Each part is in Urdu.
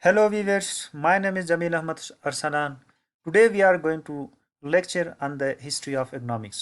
Hello viewers, my name is Jamil Ahmad Arsalan. Today we are going to lecture on the history of economics.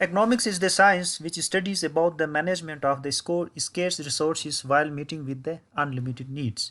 Economics is the science which studies about the management of the scarce resources while meeting with the unlimited needs.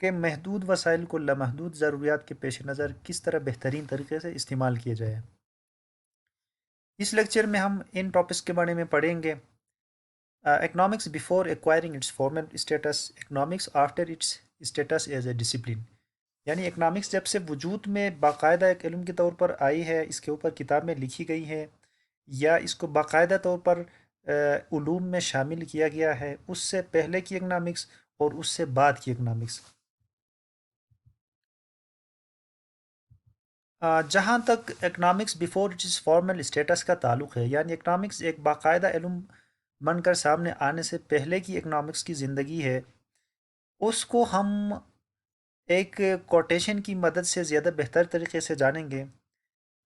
کہ محدود وسائل کو لامحدود ضروریات کے پیش نظر کس طرح بہترین طریقے سے استعمال کیا جائے. اس لیکچر میں ہم ان ٹاپکس کے بارے میں پڑھیں گے. Economics before acquiring its formal status, economics after its status as a discipline. یعنی اکنامکس جب سے وجود میں باقاعدہ ایک علم کے طور پر آئی ہے، اس کے اوپر کتابیں لکھی گئی ہیں یا اس کو باقاعدہ طور پر علوم میں شامل کیا گیا ہے، اس سے پہلے کی اکنامکس اور اس سے بعد کی اکنامکس. جہاں تک economics before its formal status کا تعلق ہے، یعنی اکنامکس ایک باقاعدہ علم بن کر سامنے آنے سے پہلے کی اکنامکس کی زندگی ہے، اس کو ہم ایک کوٹیشن کی مدد سے زیادہ بہتر طریقے سے جانیں گے.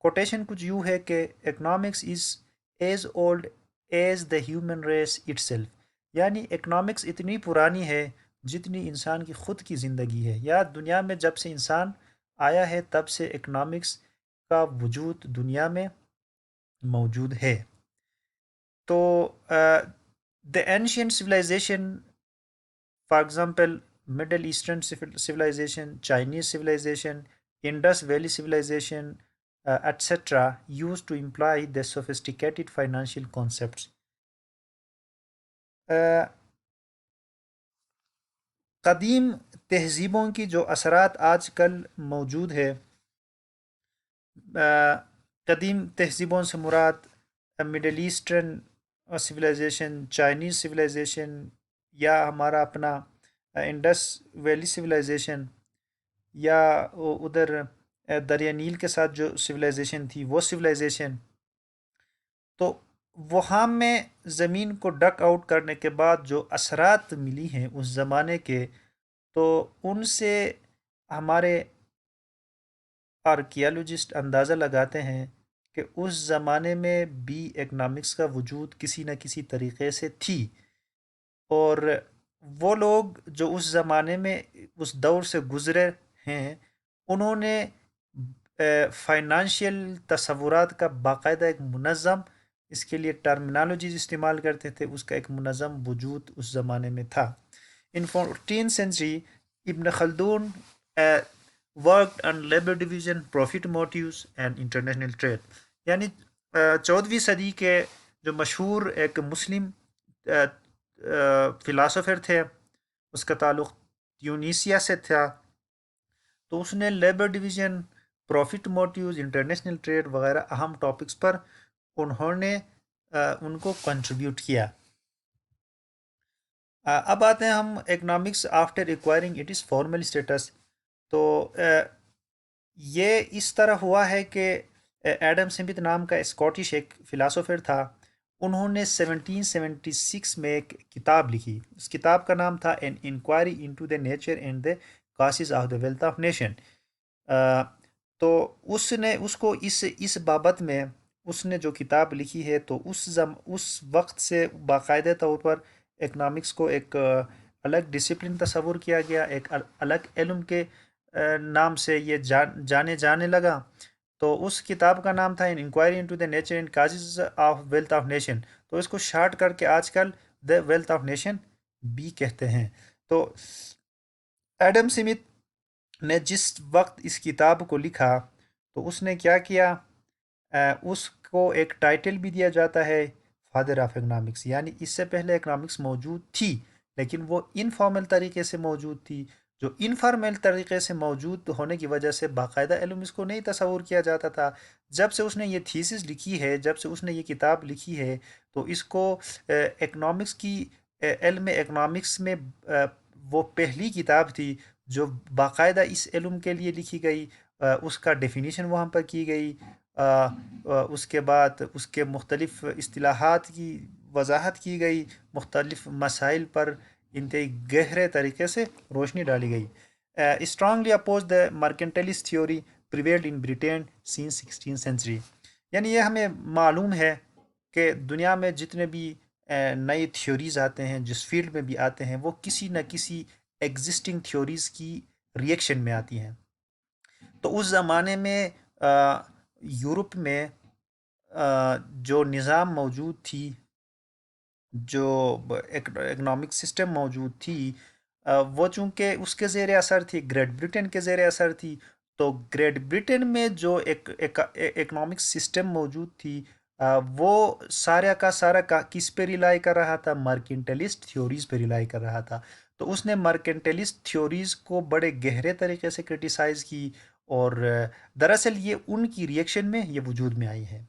کوٹیشن کچھ یوں ہے کہ economics is as old as the human race it self economics اتنی پرانی ہے جتنی انسان کی خود کی زندگی ہے، یا دنیا میں جب سے انسان آیا ہے تب سے اکنامکس کا وجود دنیا میں موجود ہے. تو the ancient civilisation, for example Middle Eastern civilisation, Chinese civilisation, Indus valley civilisation etcetera use to employ the sophisticated financial concepts. قدیم تہذیبوں کی جو اثرات آج کل موجود ہے، قدیم تہذیبوں سے مراد Middle Eastern civilisation, Chinese civilisation, یا ہمارا اپنا انڈس ویلی سویلائزیشن، یا ادھر دریا نیل کے ساتھ جو سویلائزیشن تھی وہ سویلائزیشن. تو وہاں میں زمین کو ڈک آؤٹ کرنے کے بعد جو اثرات ملی ہیں اس زمانے کے، تو ان سے ہمارے آرکیالوجسٹ اندازہ لگاتے ہیں کہ اس زمانے میں بھی اکنامکس کا وجود کسی نہ کسی طریقے سے تھی. اور وہ لوگ جو اس زمانے میں اس دور سے گزرے ہیں، انہوں نے فائنانشیل تصورات کا باقاعدہ ایک منظم، اس کے لیے ٹرمینالوجیز استعمال کرتے تھے، اس کا ایک منظم وجود اس زمانے میں تھا. ان 14th century ابن خلدون worked on labor division, profit motives and international trade. یعنی 14ویں صدی کے جو مشہور ایک مسلم فلاسفر تھے، اس کا تعلق تیونیسیا سے تھا، تو اس نے labour division, profit motives, international trade وغیرہ اہم ٹاپکس پر انہوں نے ان کو کنٹریبیوٹ کیا. اب آتے ہیں ہم economics after acquiring it is formal status. تو یہ اس طرح ہوا ہے کہ ایڈم سمتھ نام کا اسکاٹش ایک فلاسفر تھا، انہوں نے 1776 میں ایک کتاب لکھی. اس کتاب کا نام تھا an inquiry into the nature and the causes of the wealth of nation. تو اس کو اس بابت میں اس نے جو کتاب لکھی ہے، تو اس وقت سے باقاعدہ طور پر اکنامکس کو ایک الگ ڈسپلن تصور کیا گیا، ایک الگ علم کے نام سے یہ جانے لگا. تو اس کتاب کا نام تھا an inquiry into the nature and causes of wealth of nation. تو اس کو شارٹ کر کے آج کل دا ویلتھ آف نیشن بھی کہتے ہیں. تو ایڈم سمتھ نے جس وقت اس کتاب کو لکھا، تو اس نے کیا کیا، اس کو ایک ٹائٹل بھی دیا جاتا ہے فادر آف اکنامکس. یعنی اس سے پہلے اکنامکس موجود تھی لیکن وہ انفارمل طریقے سے موجود تھی. جو انفارمل طریقے سے موجود ہونے کی وجہ سے باقاعدہ علم اس کو نہیں تصور کیا جاتا تھا. جب سے اس نے یہ تھیسس لکھی ہے، جب سے اس نے یہ کتاب لکھی ہے، تو اس کو اکنامکس کی علم اکنامکس میں وہ پہلی کتاب تھی جو باقاعدہ اس علم کے لیے لکھی گئی. اس کا ڈیفینیشن وہاں پر کی گئی، اس کے بعد اس کے مختلف اصطلاحات کی وضاحت کی گئی، مختلف مسائل پر انتہائی گہرے طریقے سے روشنی ڈالی گئی. اسٹرانگلی اپوز دا مرکنٹلسٹ تھیوری پریویلڈ ان بریٹین سین 16 سینچری. یعنی یہ ہمیں معلوم ہے کہ دنیا میں جتنے بھی نئے تھیوریز آتے ہیں جس فیلڈ میں بھی آتے ہیں وہ کسی نہ کسی ایگزسٹنگ تھیوریز کی ریئیکشن میں آتی ہیں. تو اس زمانے میں یورپ میں جو نظام موجود تھی، جو اکنامک سسٹم موجود تھی، وہ چونکہ اس کے زیر اثر تھی، گریٹ برٹن کے زیر اثر تھی. تو گریٹ برٹن میں جو ایک اکنامک سسٹم موجود تھی، وہ سارا کا سارا کس پہ ریلائی کر رہا تھا؟ مرکنٹلسٹ تھیوریز پہ ریلائی کر رہا تھا. تو اس نے مرکنٹلسٹ تھیوریز کو بڑے گہرے طریقے سے کرٹیسائز کی، اور دراصل یہ ان کی ریئیکشن میں یہ وجود میں آئی ہے.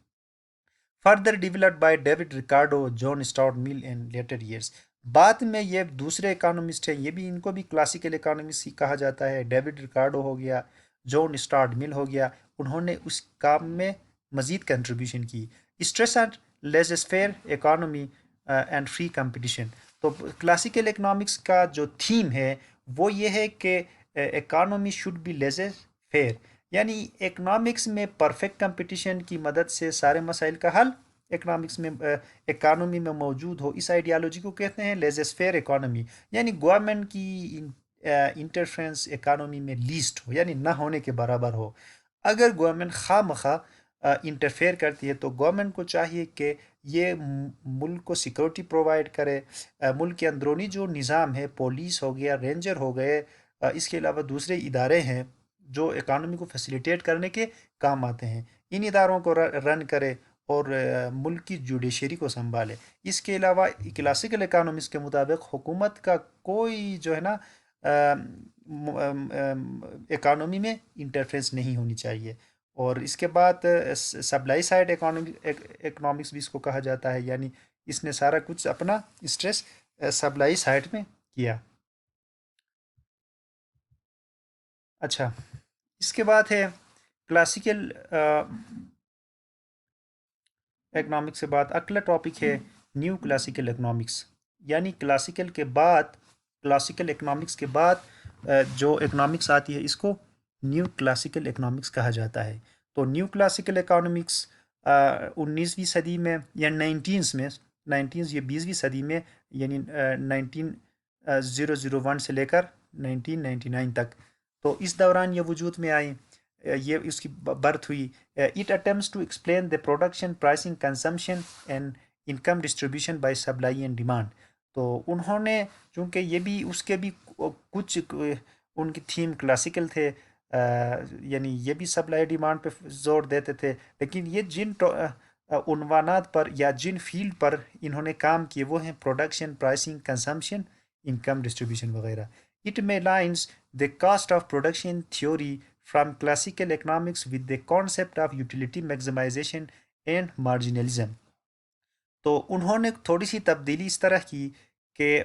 Further developed by David Ricardo, John Stuart Mill in letter years. بعد میں یہ دوسرے اکانومسٹ ہیں، یہ بھی ان کو بھی کلاسیکل اکانومسٹ ہی کہا جاتا ہے. ڈیوڈ ریکارڈو ہو گیا، جان اسٹارٹ مل ہو گیا، انہوں نے اس کام میں مزید کنٹریبیوشن کی. Stress and laissez faire economy and free competition. تو کلاسیکل اکنامکس کا جو تھیم ہے وہ یہ ہے کہ economy should be laissez faire, یعنی اکنامکس میں پرفیکٹ کمپٹیشن کی مدد سے سارے مسائل کا حل اکنامکس میں اکانومی میں موجود ہو. اس آئیڈیالوجی کو کہتے ہیں لیزس فیئر اکانومی. یعنی گورنمنٹ کی انٹرفرنس اکانومی میں لیسٹ ہو، یعنی نہ ہونے کے برابر ہو. اگر گورنمنٹ خواہ مخواہ انٹرفیئر کرتی ہے تو گورنمنٹ کو چاہیے کہ یہ ملک کو سیکورٹی پرووائڈ کرے. ملک کے اندرونی جو نظام ہے، پولیس ہو گیا، رینجر ہو گئے، اس کے علاوہ دوسرے ادارے ہیں جو اکانومی کو فیسیلیٹیٹ کرنے کے کام آتے ہیں، ان اداروں کو رن کرے اور ملک کی جوڈیشری کو سنبھالے. اس کے علاوہ کلاسیکل اکانومکس کے مطابق حکومت کا کوئی جو ہے نا اکانومی میں انٹرفیرنس نہیں ہونی چاہیے. اور اس کے بعد سپلائی سائڈ اکنامکس بھی اس کو کہا جاتا ہے، یعنی اس نے سارا کچھ اپنا اسٹریس سپلائی سائڈ میں کیا. اچھا، اس کے بعد ہے کلاسیکل اکنامکس کے بعد اگلا ٹاپک ہے نیو کلاسیکل اکنامکس. یعنی کلاسیکل اکنامکس کے بعد جو اکنامکس آتی ہے اس کو نیو کلاسیکل اکنامکس کہا جاتا ہے. تو نیو کلاسیکل اکنامکس 19ویں صدی میں یا نائنٹینز یہ 20ویں صدی میں، یعنی 1901 سے لے کر 1999 تک، تو اس دوران یہ وجود میں آئی، یہ اس کی برتھ ہوئی. It attempts to explain the production, pricing, consumption and income distribution by supply and demand. تو انہوں نے چونکہ یہ بھی اس کے بھی کچھ ان کی تھیم کلاسیکل تھے، یعنی یہ بھی سپلائی ڈیمانڈ پہ زور دیتے تھے، لیکن یہ جن عنوانات پر یا جن فیلڈ پر انہوں نے کام کیے وہ ہیں production, pricing, consumption, income distribution وغیرہ. اٹ میں lines the cost of production theory from classical economics with the concept of utility maximisation and marginalism. تو انہوں نے تھوڑی سی تبدیلی اس طرح کی کہ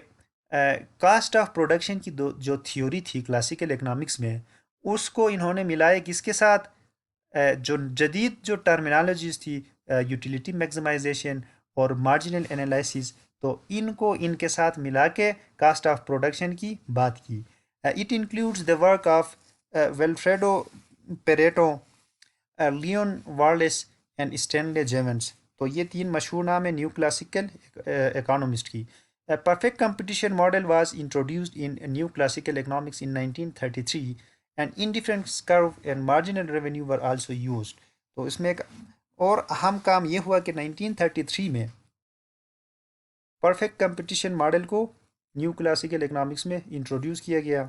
کاسٹ آف پروڈکشن کی جو تھیوری تھی کلاسیکل اکنامکس میں، اس کو انہوں نے ملایا کس کے ساتھ؟ جو جدید جو ٹرمینالوجیز تھی، یوٹیلیٹی میگزمائزیشن اور مارجنل انالیسز، تو ان کو ان کے ساتھ ملا کے کاسٹ آف پروڈکشن کی بات کی. It includes the work of Vilfredo Pareto, Leon Walras and Stanley Jevons. تو یہ 3 مشہور نام ہیں نیو کلاسیکل اکانومسٹ کی. Perfect competition model was introduced in neo classical economics in 1933 and indifference curve and marginal revenue were also used. تو اس میں ایک اور اہم کام یہ ہوا کہ 1933 میں پرفیکٹ کمپٹیشن ماڈل کو نیو کلاسیکل اکنامکس میں انٹروڈیوس کیا گیا.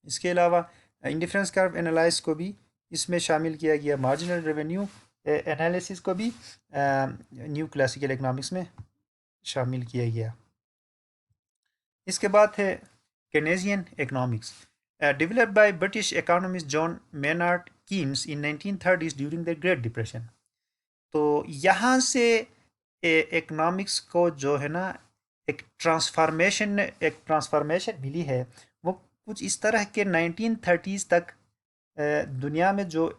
اس کے علاوہ انڈیفرنس کرو انالائز کو بھی اس میں شامل کیا گیا، مارجنل ریونیو انالیسس کو بھی نیو کلاسیکل اکنامکس میں شامل کیا گیا. اس کے بعد ہے Keynesian economics, developed by British economist John Maynard Keynes in 1930s during the Great Depression. تو یہاں سے اکنامکس کو جو ہے نا ایک ٹرانسفارمیشن ملی ہے. وہ کچھ اس طرح کے 1930s تک دنیا میں جو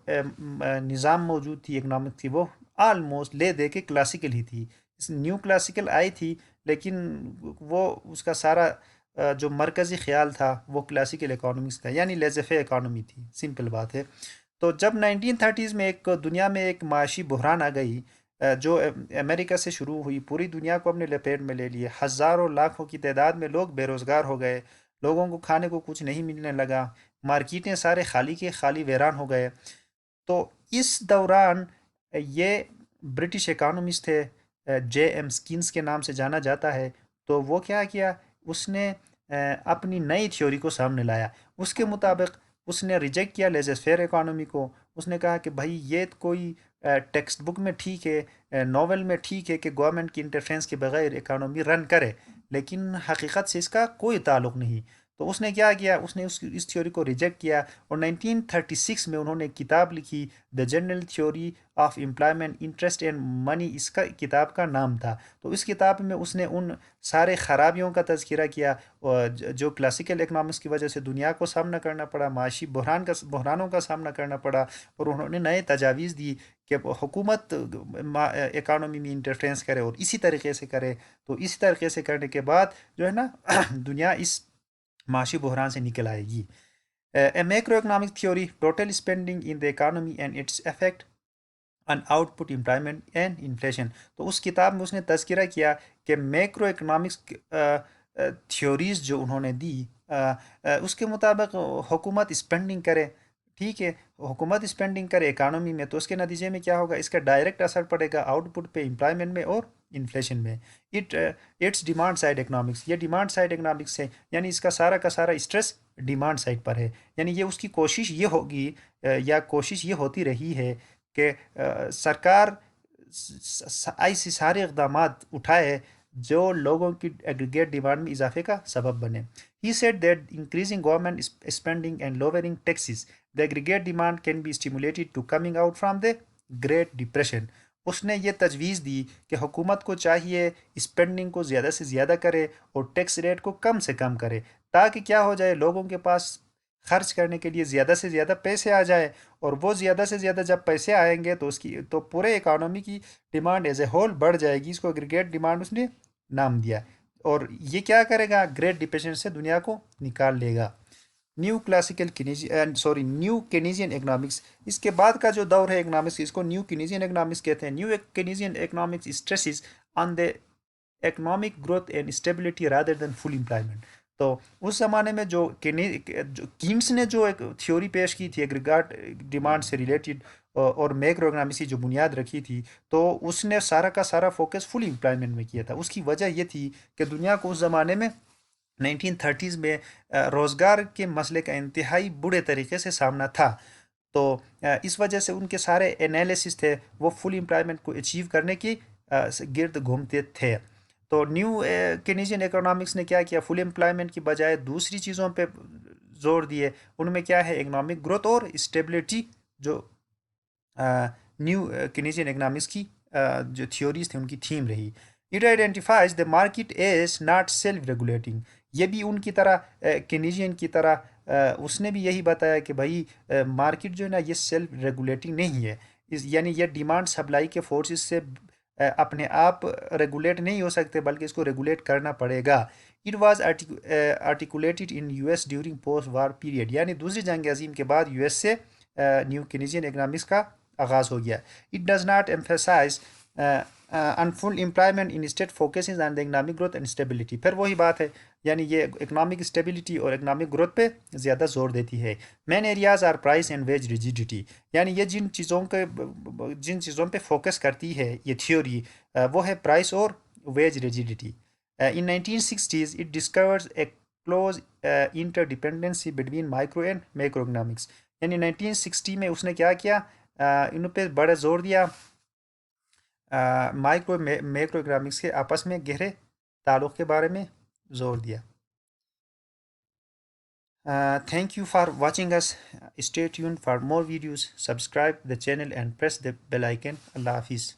نظام موجود تھی، اکنامک تھی، وہ آلموسٹ لے دے کے کلاسیکل ہی تھی. نیو کلاسیکل آئی تھی لیکن وہ اس کا سارا جو مرکزی خیال تھا وہ کلاسیکل اکانومکس کا، یعنی لیزے اکانومی تھی، سمپل بات ہے۔ تو جب 1930s میں ایک دنیا میں ایک معاشی بحران آ گئی جو امریکہ سے شروع ہوئی، پوری دنیا کو اپنے لپیٹ میں لے لیے، ہزاروں لاکھوں کی تعداد میں لوگ بے روزگار ہو گئے، لوگوں کو کھانے کو کچھ نہیں ملنے لگا، مارکیٹیں سارے خالی کے خالی ویران ہو گئے۔ تو اس دوران یہ برٹش اکانومسٹ تھے، جے ایم سکینز کے نام سے جانا جاتا ہے، تو وہ کیا کیا، اس نے اپنی نئی تھیوری کو سامنے لایا۔ اس کے مطابق اس نے ریجیکٹ کیا لیزے فیئر اکانومی کو۔ اس نے کہا کہ بھائی یہ کوئی ٹیکسٹ بک میں ٹھیک ہے، ناول میں ٹھیک ہے کہ گورنمنٹ کی انٹرفیرنس کے بغیر اکانومی رن کرے، لیکن حقیقت سے اس کا کوئی تعلق نہیں۔ تو اس نے کیا کیا، اس نے اس تھیوری کو ریجیکٹ کیا، اور 1936 میں انہوں نے ایک کتاب لکھی، the general theory of employment interest and money, اس کا کتاب کا نام تھا۔ تو اس کتاب میں اس نے ان سارے خرابیوں کا تذکرہ کیا اور جو کلاسیکل اکنامکس کی وجہ سے دنیا کو سامنا کرنا پڑا، معاشی بحرانوں کا سامنا کرنا پڑا، اور انہوں نے نئے تجاویز دی کہ حکومت اکانومی میں انٹرفیرنس کرے اور اسی طریقے سے کرے۔ تو اسی طریقے سے کرنے کے بعد جو ہے نا دنیا اس معاشی بحران سے نکل آئے گی۔ A macroeconomic theory, total spending in the economy and its effect on output, employment and inflation۔ تو اس کتاب میں اس نے تذکرہ کیا کہ میکرو اکنامکس تھیوریز جو انہوں نے دی، اس کے مطابق حکومت اسپینڈنگ کرے، ٹھیک ہے، حکومت اسپینڈنگ کرے اکانومی میں، تو اس کے نتیجے میں کیا ہوگا، اس کا ڈائریکٹ اثر پڑے گا آؤٹ پٹ پہ، امپلائمنٹ میں اور انفلیشن میں۔ اٹس ڈیمانڈ سائڈ اکنامکس، یہ ڈیمانڈ سائڈ اکنامکس ہے، یعنی اس کا سارا اسٹریس ڈیمانڈ سائڈ پر ہے۔ یعنی یہ اس کی کوشش یہ ہوگی یا کوشش یہ ہوتی رہی ہے کہ سرکار ایسی سارے اقدامات اٹھائے جو لوگوں کی ایگریگیٹ ڈیمانڈ میں اضافے کا سبب بنے۔ He said that increasing government spending and lowering taxes, the aggregate demand can be stimulated to coming out from the Great Depression۔ اس نے یہ تجویز دی کہ حکومت کو چاہیے اسپینڈنگ کو زیادہ سے زیادہ کرے اور ٹیکس ریٹ کو کم سے کم کرے، تاکہ کیا ہو جائے، لوگوں کے پاس خرچ کرنے کے لیے زیادہ سے زیادہ پیسے آ جائے، اور وہ زیادہ سے زیادہ جب پیسے آئیں گے تو تو پورے اکانومی کی ڈیمانڈ ایز اے ہول بڑھ جائے گی۔ اس کو ایگریگیٹ ڈیمانڈ اس نے نام دیا، اور یہ کیا کرے گا، گریٹ ڈپریشن سے دنیا کو نکال لے گا۔ نیو کینیزین اکنامکس، اس کے بعد کا جو دور ہے اکنامکس، اس کو نیو کینیزین اکنامکس کہتے ہیں۔ New Keynesian economics stresses on the economic growth and stability rather than full employment. تو اس زمانے میں جو کینس نے جو ایک تھیوری پیش کی تھی ایگریگیٹ ڈیمانڈ سے ریلیٹڈ اور میکرو اکنامکس کی جو بنیاد رکھی تھی، تو اس نے سارا کا سارا فوکس فل امپلائمنٹ میں کیا تھا۔ اس کی وجہ یہ تھی کہ دنیا کو اس زمانے میں 1930s میں روزگار کے مسئلے کا انتہائی برے طریقے سے سامنا تھا، تو اس وجہ سے ان کے سارے انالیسس تھے وہ فل امپلائمنٹ کو اچیو کرنے کی گرد گھومتے تھے۔ تو نیو کینیزین اکنامکس نے کیا کیا، فل امپلائمنٹ کی بجائے دوسری چیزوں پہ زور دیے۔ ان میں کیا ہے، اکنامک گروتھ اور اسٹیبلٹی، جو نیو کینیزین اکنامکس کی جو تھیوریز تھیں ان کی تھیم رہی۔ It identifies the market is not self regulating, یہ بھی ان کی طرح کینیزین کی طرح اس نے بھی یہی بتایا کہ بھائی مارکیٹ جو ہے نا یہ سیلف ریگولیٹنگ نہیں ہے، یعنی یہ ڈیمانڈ سپلائی کے فورسز سے اپنے آپ ریگولیٹ نہیں ہو سکتے، بلکہ اس کو ریگولیٹ کرنا پڑے گا۔ It was articulated in U S during post war period, یعنی دوسری جنگ عظیم کے بعد یو ایس سے نیو کینیزین اکنامکس کا آغاز ہو گیا۔ It does not emphasise in full employment, in state focuses on the economic growth and stability. پھر وہی بات ہے، یعنی یہ اکنامک اسٹیبلٹی اور اکنامک گروتھ پہ زیادہ زور دیتی ہے۔ Main areas are price and wage rigidity, یعنی یہ جن چیزوں پہ فوکس کرتی ہے یہ تھیوری، وہ ہے پرائس اور wage rigidity. In 1960s it discovers a close interdependency between micro and macro economics, یعنی 1960 میں اس نے کیا کیا، ان پہ بڑا زور دیا، مائکرو میکرو اکنامکس کے آپس میں گہرے تعلق کے بارے میں زور دیا۔ Thank you for watching us, stay tune for more videos, subscribe the channel and press the bell icon. اللہ حافظ۔